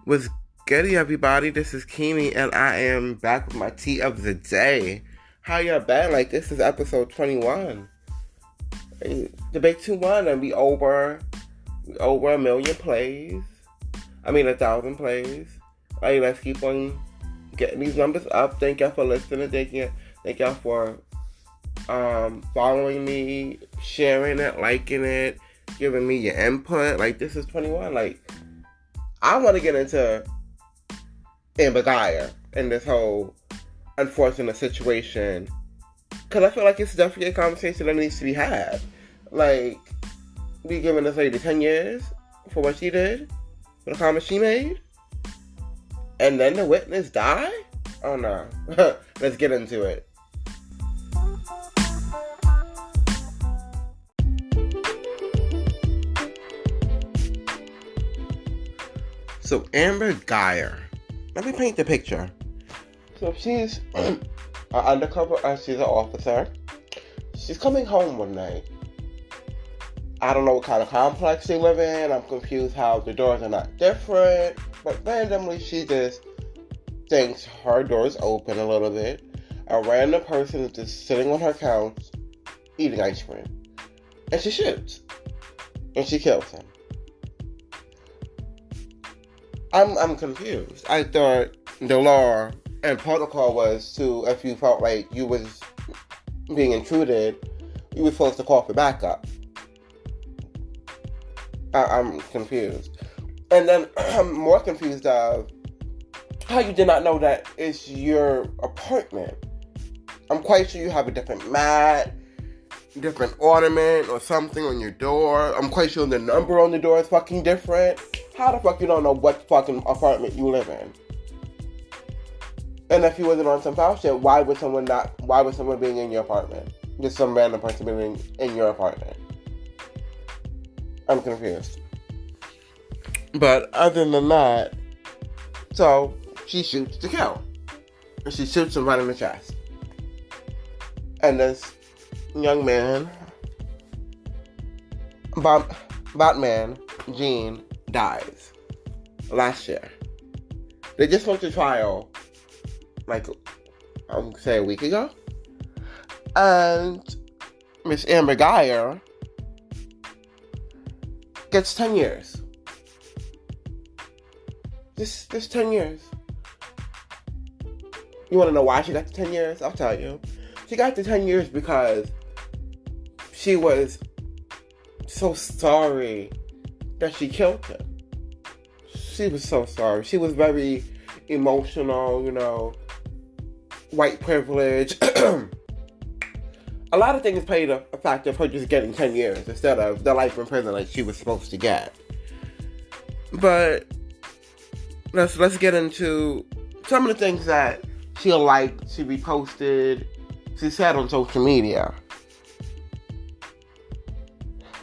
What's good, everybody? This is Keeney, and I am back with my tea of the day. How y'all been? Like, this is episode 21. Debate 2-1, and we over a million plays. 1,000 plays. Like, let's keep on getting these numbers up. Thank y'all for listening. Thank y'all for following me, sharing it, liking it, giving me your input. Like, this is 21. Like, I want to get into Amber Guyger in this whole unfortunate situation, because I feel like it's definitely a conversation that needs to be had. Like, we giving this lady 10 years for what she did, for the comments she made, and then the witness die? Oh no. Let's get into it. So, Amber Guyger. Let me paint the picture. So, she's an undercover, she's an officer. She's coming home one night. I don't know what kind of complex they live in. I'm confused how the doors are not different. But randomly, she just thinks her door is open a little bit. A random person is just sitting on her couch, eating ice cream. And she shoots. And she kills him. I'm confused. I thought the law and protocol was to, if you felt like you was being intruded, you were supposed to call for backup. I'm confused. And then I'm more confused of how you did not know that it's your apartment. I'm quite sure you have a different mat, different ornament or something on your door. I'm quite sure the number on the door is fucking different. How the fuck you don't know what fucking apartment you live in? And if you wasn't on some foul shit, why would someone being in your apartment? Just some random person being in your apartment. I'm confused. But other than that, so she shoots to kill. And she shoots him right in the chest. And this young man, Batman, Gene, dies last year. They just went to trial, like, say a week ago. And Miss Amber Guyger gets 10 years. Just 10 years. You want to know why she got the 10 years? I'll tell you. She got the 10 years because she was so sorry that she killed him. She was so sorry. She was very emotional, white privilege. A lot of things played a factor of her just getting 10 years instead of the life in prison like she was supposed to get. But let's get into some of the things that she liked, she reposted, she said on social media.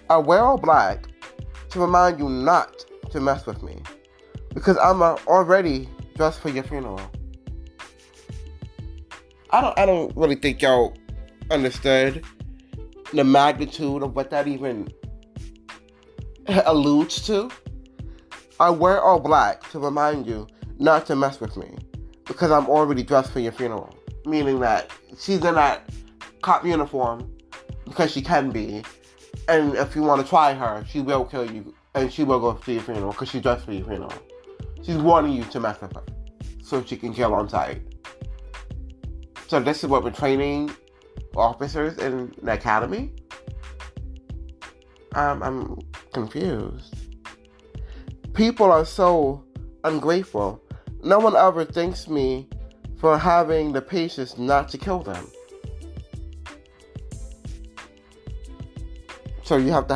I wear all black to remind you not to mess with me, because I'm already dressed for your funeral. I don't really think y'all understood the magnitude of what that even alludes to. I wear all black to remind you not to mess with me, because I'm already dressed for your funeral. Meaning that she's in that cop uniform because she can be, and if you want to try her, she will kill you, and she will go to your funeral because she's dressed for your funeral. She's warning you to mess with her so she can kill on sight. So this is what we're training officers in the academy? I'm confused. People are so ungrateful. No one ever thanks me for having the patience not to kill them. So you have to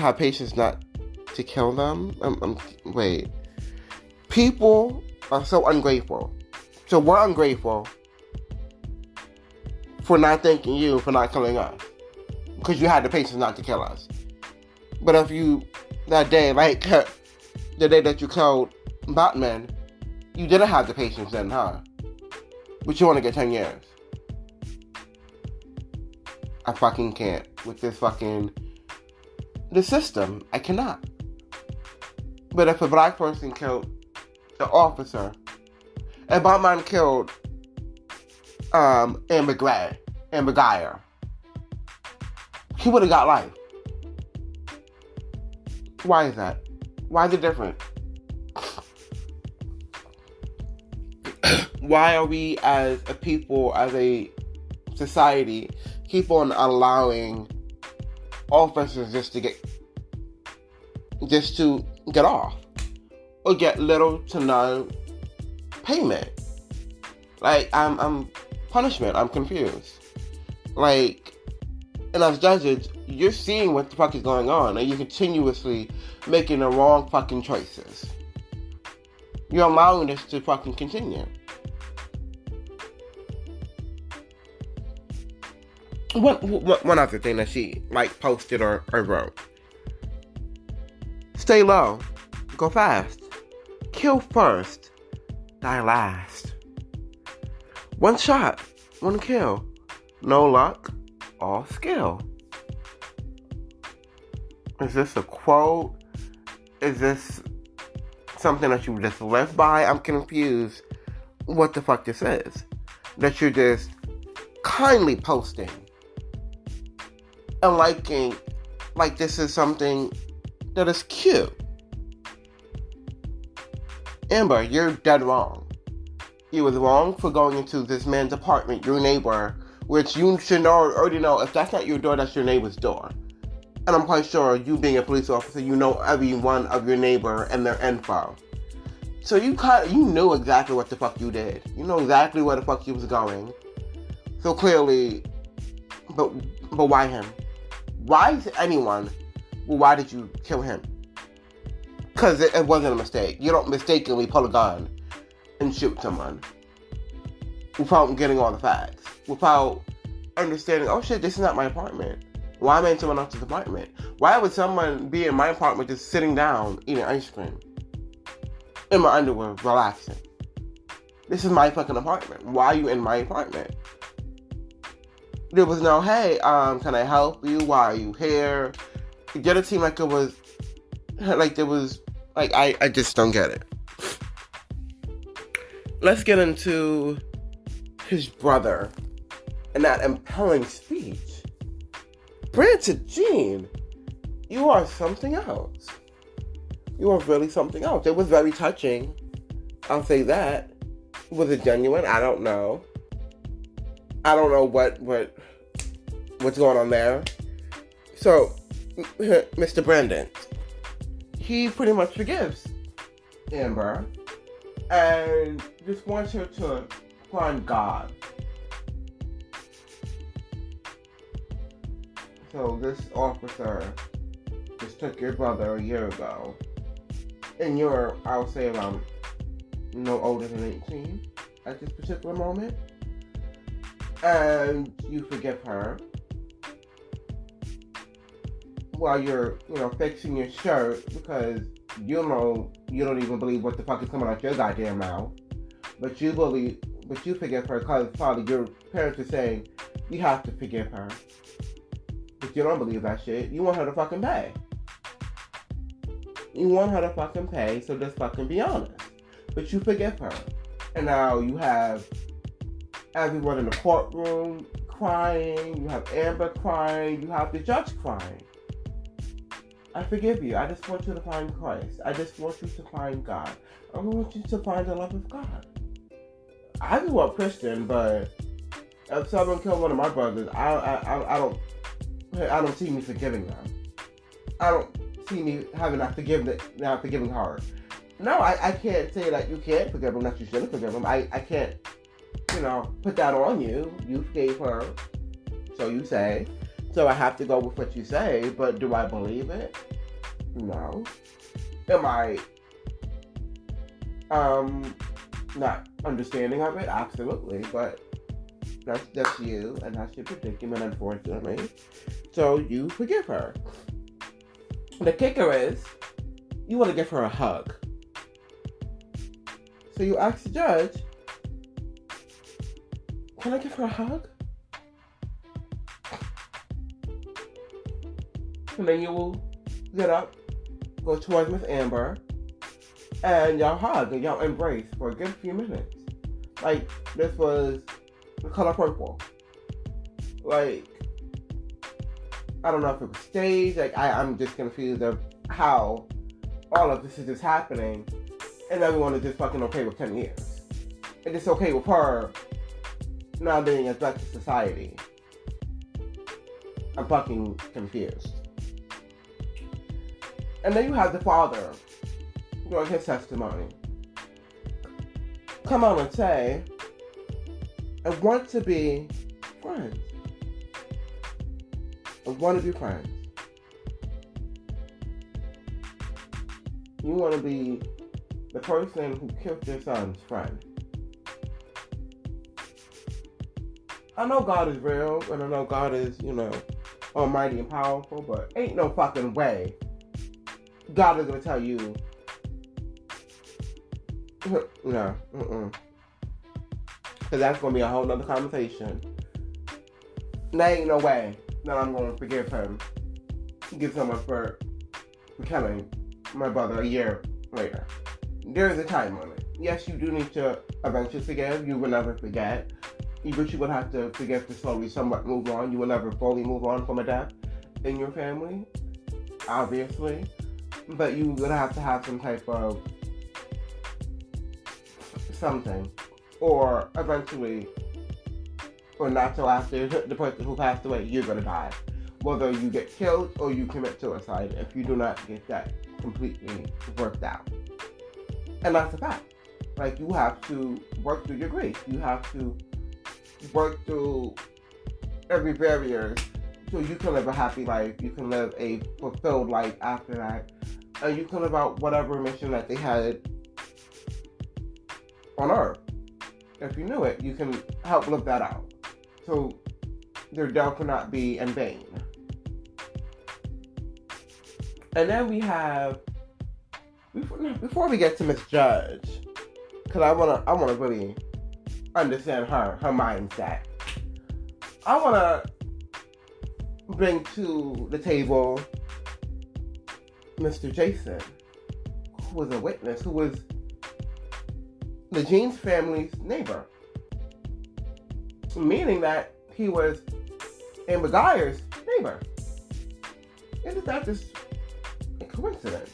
have patience not to kill them? Wait. People are so ungrateful. So we're ungrateful for not thanking you for not killing us, because you had the patience not to kill us. But if you, that day, like the day that you killed Batman, you didn't have the patience then, huh? But you want to get 10 years. I fucking can't with this fucking, the system. I cannot. But if a black person killed the officer, and black man killed Amber Geyer, he would have got life. Why is that? Why is it different? Why are we as a people, as a society, keep on allowing officers just to get off or get little to no payment? Like, I'm punishment. I'm confused. Like, and as judges, you're seeing what the fuck is going on, and you're continuously making the wrong fucking choices. You're allowing this to fucking continue. One other thing that she posted or wrote: stay low, go fast, kill first, die last. One shot, one kill, no luck, all skill. Is this a quote? Is this something that you just live by? I'm confused what the fuck this is. That you're just kindly posting and liking like this is something that is cute. Amber, you're dead wrong. You was wrong for going into this man's apartment, your neighbor, which you should already know, if that's not your door, that's your neighbor's door. And I'm quite sure, you being a police officer, you know every one of your neighbor and their info. So you knew exactly what the fuck you did. You know exactly where the fuck you was going. So clearly, but why him? Why is anyone? Well, why did you kill him? Because it wasn't a mistake. You don't mistakenly pull a gun and shoot someone without getting all the facts, without understanding, oh shit, this is not my apartment. Why am I in someone else's apartment? Why would someone be in my apartment just sitting down, eating ice cream, in my underwear, relaxing? This is my fucking apartment. Why are you in my apartment? There was no, hey, can I help you? Why are you here? It didn't seem like it was, like there was, like, I just don't get it. Let's get into his brother and that impelling speech. Branson Jean, you are something else. You are really something else. It was very touching. I'll say that. Was it genuine? I don't know. I don't know what's going on there. So, Mr. Brandon, he pretty much forgives Amber and just wants her to find God. So this officer just took your brother a year ago, and you're, I'll say, around no older than 18 at this particular moment, and you forgive her while you're, fixing your shirt because you don't even believe what the fuck is coming out your goddamn mouth, but you forgive her because probably your parents are saying you have to forgive her. But you don't believe that shit. You want her to fucking pay. You want her to fucking pay, so just fucking be honest. But you forgive her. And now you have everyone in the courtroom crying. You have Amber crying. You have the judge crying. I forgive you. I just want you to find Christ. I just want you to find God. I want you to find the love of God. I grew up Christian, but if someone killed one of my brothers, I don't see me forgiving them. I don't see me having that forgiving heart. No, I can't say that you can't forgive them, that you shouldn't forgive them. I can't, put that on you. You forgave her, so you say. So I have to go with what you say, but do I believe it? No. Am I, not understanding of it? Absolutely, but that's you, and that's your predicament, unfortunately. So you forgive her. The kicker is, you want to give her a hug. So you ask the judge, can I give her a hug? And then you will get up, go towards Miss Amber, and y'all hug and y'all embrace for a good few minutes. Like, this was The Color Purple. Like, I don't know if it was staged. Like, I'm just confused of how all of this is just happening, and everyone is just fucking okay with 10 years. And it's okay with her not being a threat to society. I'm fucking confused. And then you have the father, during his testimony, come out and say, I want to be friends. I want to be friends. You want to be the person who killed your son's friend. I know God is real, and I know God is, almighty and powerful, but ain't no fucking way God is going to tell you, no, because that's going to be a whole nother conversation. There ain't no way that I'm going to forgive him, give someone for killing my brother a year later. There is a time limit. Yes, you do need to eventually forgive. You will never forget. But you would have to forgive to slowly somewhat move on. You will never fully move on from a death in your family, obviously. But you would have to have some type of something. Or eventually, or not till after the person who passed away, you're going to die. Whether you get killed or you commit suicide if you do not get that completely worked out. And that's a fact. Like, you have to work through your grief. You have to work through every barrier so you can live a happy life. You can live a fulfilled life after that. And you can live out whatever mission that they had on Earth. If you knew it, you can help live that out. So their death cannot be in vain. And then we have, before we get to Miss Judge, because I wanna really understand her mindset. I wanna bring to the table Mr. Jason, who was a witness, who was the Jeans family's neighbor. Meaning that he was Amber Guyer's neighbor. Isn't that just a coincidence?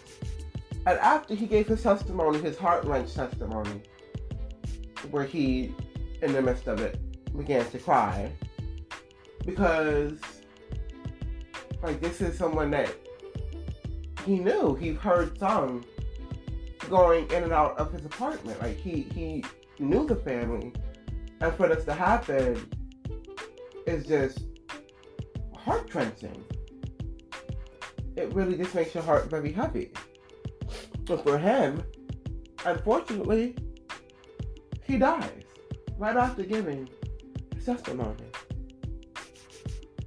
And after he gave his testimony, his heart-wrenching testimony, where he, in the midst of it, began to cry, because, like, this is someone that he knew. He heard sung going in and out of his apartment. Like, he knew the family. And for this to happen is just heart-wrenching. It really just makes your heart very heavy. But for him, unfortunately, he dies right after giving his testimony.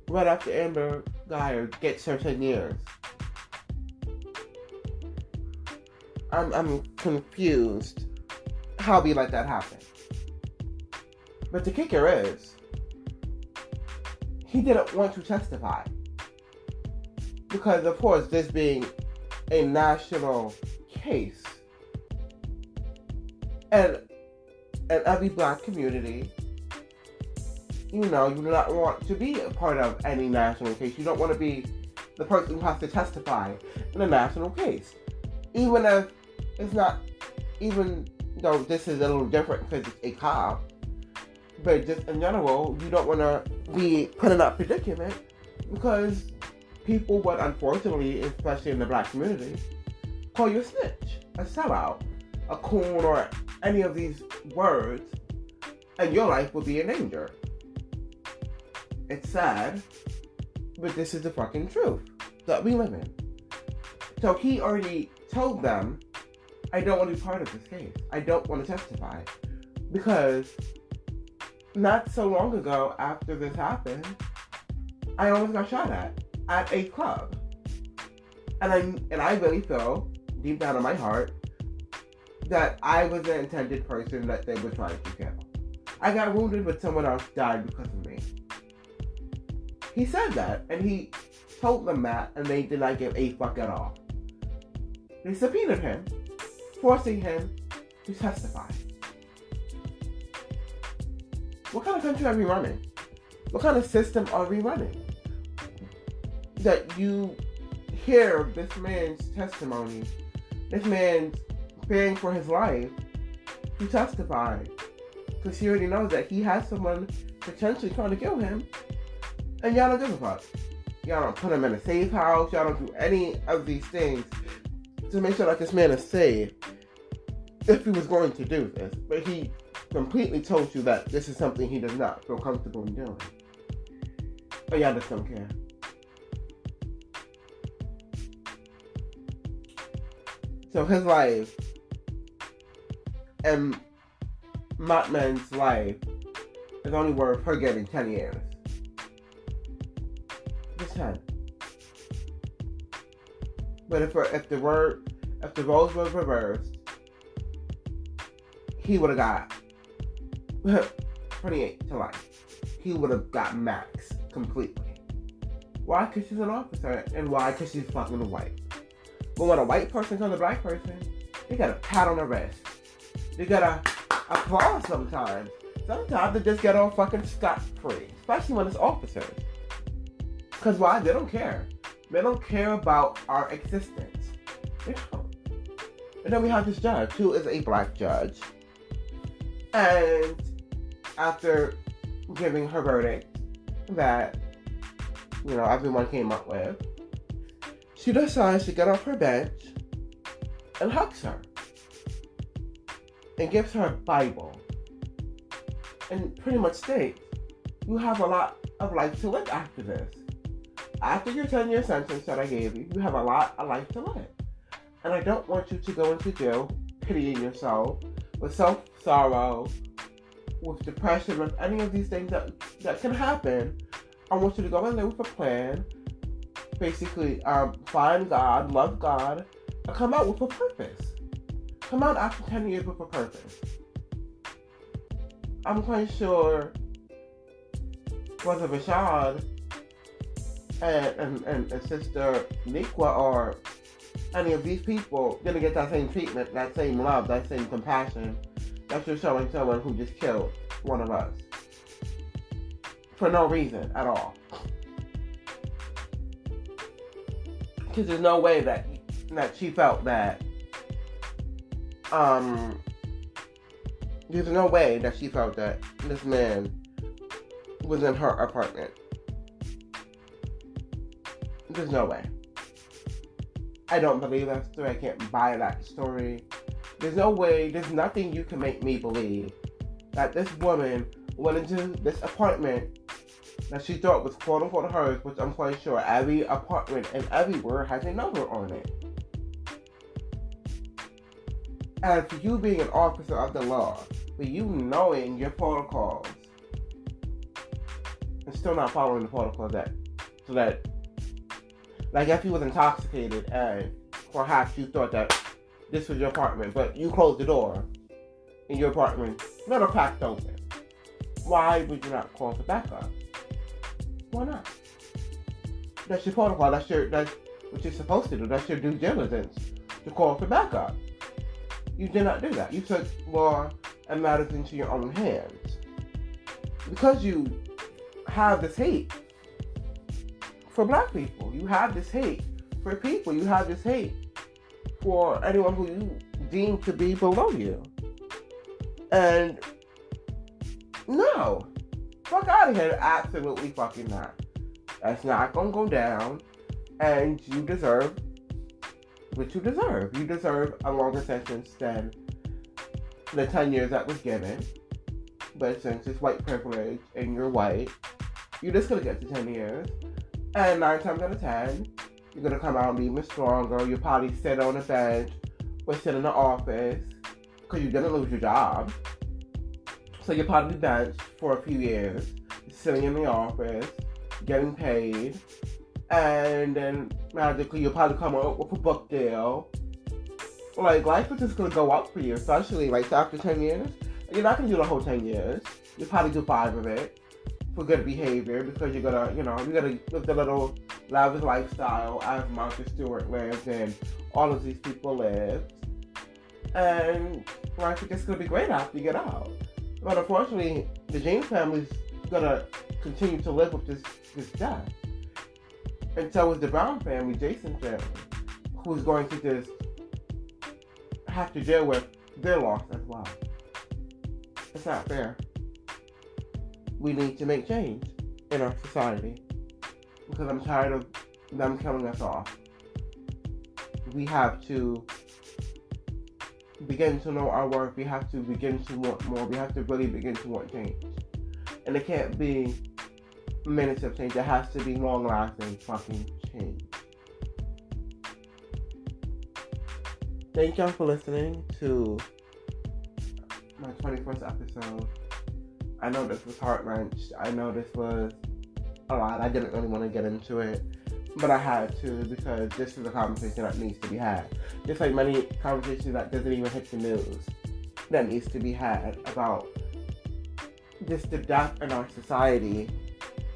Right after Amber Guyer gets her 10 years. I'm confused how we let that happen. But the kicker is, he didn't want to testify. Because, of course, this being a national case, and every black community, you do not want to be a part of any national case. You don't want to be the person who has to testify in a national case. Even if it's not, even though this is a little different because it's a cop, but just in general, you don't want to be put in that predicament because people would, unfortunately, especially in the black community, call you a snitch, a sellout, a coon, or any of these words, and your life will be in danger. It's sad, but this is the fucking truth that we live in. So he already told them, I don't want to be part of this case. I don't want to testify. Because not so long ago after this happened, I almost got shot at a club. And I really feel, deep down in my heart, that I was the intended person that they were trying to kill. I got wounded, but someone else died because of me. He said that, and he told them that, and they did not give a fuck at all. They subpoenaed him, forcing him to testify. What kind of country are we running? What kind of system are we running? That you hear this man's testimony, this man's fearing for his life, to testify. Because he already knows that he has someone potentially trying to kill him, and y'all don't give a fuck. Y'all don't put him in a safe house, y'all don't do any of these things to make sure that this man is safe if he was going to do this. But he completely told you that this is something he does not feel comfortable in doing. But y'all just don't care. So his life and Mottman's life is only worth her getting 10 years. Just 10. But if the roles were reversed, he would have got 28 to life. He would have got max completely. Why? Because she's an officer, and why? Because she's fucking white. But when a white person comes to a black person, they got a pat on the wrist. They got a applause sometimes. Sometimes they just get all fucking scot-free, especially when it's officers. Because why? They don't care. They don't care about our existence. They don't. And then we have this judge, who is a black judge. And after giving her verdict that, everyone came up with, she decides to get off her bench and hugs her. And gives her a Bible. And pretty much states, you have a lot of life to live after this. After your 10-year sentence that I gave you, you have a lot of life to live. And I don't want you to go into jail pitying yourself, with self-sorrow, with depression, with any of these things that can happen. I want you to go in there with a plan. Basically, find God, love God, and come out with a purpose. Come out after 10 years with a purpose. I'm quite sure Brother Rashad and Sister Nikwa or any of these people didn't get that same treatment, that same love, that same compassion that you're showing someone who just killed one of us. For no reason at all. Because there's no way that she felt that there's no way that she felt that this man was in her apartment. There's no way. I don't believe that story. I can't buy that story. There's no way, there's nothing you can make me believe that this woman went into this apartment that she thought was quote unquote hers, which I'm quite sure every apartment and everywhere has a number on it. And for you being an officer of the law, for you knowing your protocols, and still not following the protocols so that, like if you was intoxicated and perhaps you thought that this was your apartment, but you closed the door in your apartment, not a cracked open. Why would you not call for backup? Why not? That's your protocol. That's what you're supposed to do. That's your due diligence to call for backup. You did not do that. You took law and matters into your own hands. Because you have this hate for black people. You have this hate for people. You have this hate for anyone who you deem to be below you. And no. Fuck out of here. Absolutely fucking not. That's not gonna go down. And you deserve what you deserve. You deserve a longer sentence than the 10 years that was given. But since it's white privilege and you're white, you're just gonna get to 10 years. And 9 times out of 10, you're gonna come out even stronger. You'll probably sit on a bench or sit in the office because you're gonna lose your job. So you'll probably be benched for a few years, sitting in the office, getting paid, and then magically you'll probably come up with a book deal. Like, life is just gonna go up for you, especially like after 10 years. You're not gonna do the whole 10 years. You'll probably do 5 of it for good behavior because you're gonna live the little lavish lifestyle as Martha Stewart lived and all of these people lived. And life is just going to be great after you get out. But unfortunately, the James family's going to continue to live with this death. And so is the Brown family, Jason's family, who's going to just have to deal with their loss as well. It's not fair. We need to make change in our society because I'm tired of them killing us off. We have to begin to know our worth. We have to begin to want more. We have to really begin to want change. And it can't be minutes of change. It has to be long-lasting fucking change. Thank y'all for listening to my 21st episode. I know this was heart-wrenched. I know this was a lot. I didn't really want to get into it, but I had to because this is a conversation that needs to be had. Just like many conversations that doesn't even hit the news that needs to be had about just the death in our society.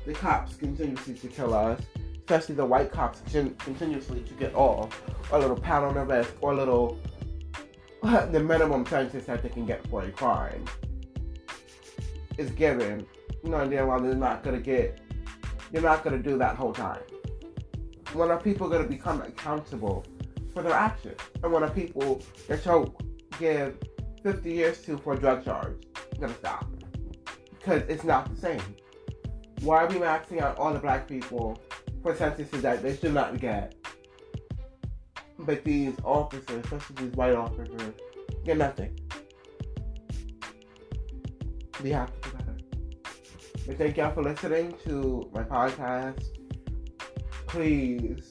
The cops continuously to kill us, especially the white cops continuously to get off, or a little pat on the wrist, or a little, the minimum sentence that they can get for a crime is given. You know, damn well they're not going to do that whole time. When are people going to become accountable for their actions? And when are people that you give 50 years to for a drug charge going to stop? Because it's not the same. Why are we maxing out all the black people for sentences that they should not get? But these officers, especially these white officers, get nothing. We have to do better. But thank y'all for listening to my podcast. Please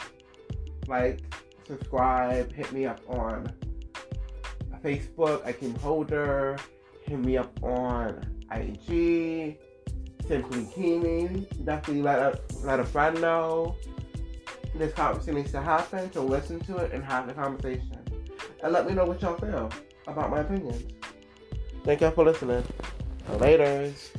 like, subscribe, hit me up on Facebook, Akeem Holder, hit me up on IG, Simply Keamy. Definitely let a friend know this conversation needs to happen, to listen to it and have the conversation. And let me know what y'all feel about my opinions. Thank y'all for listening. Laters.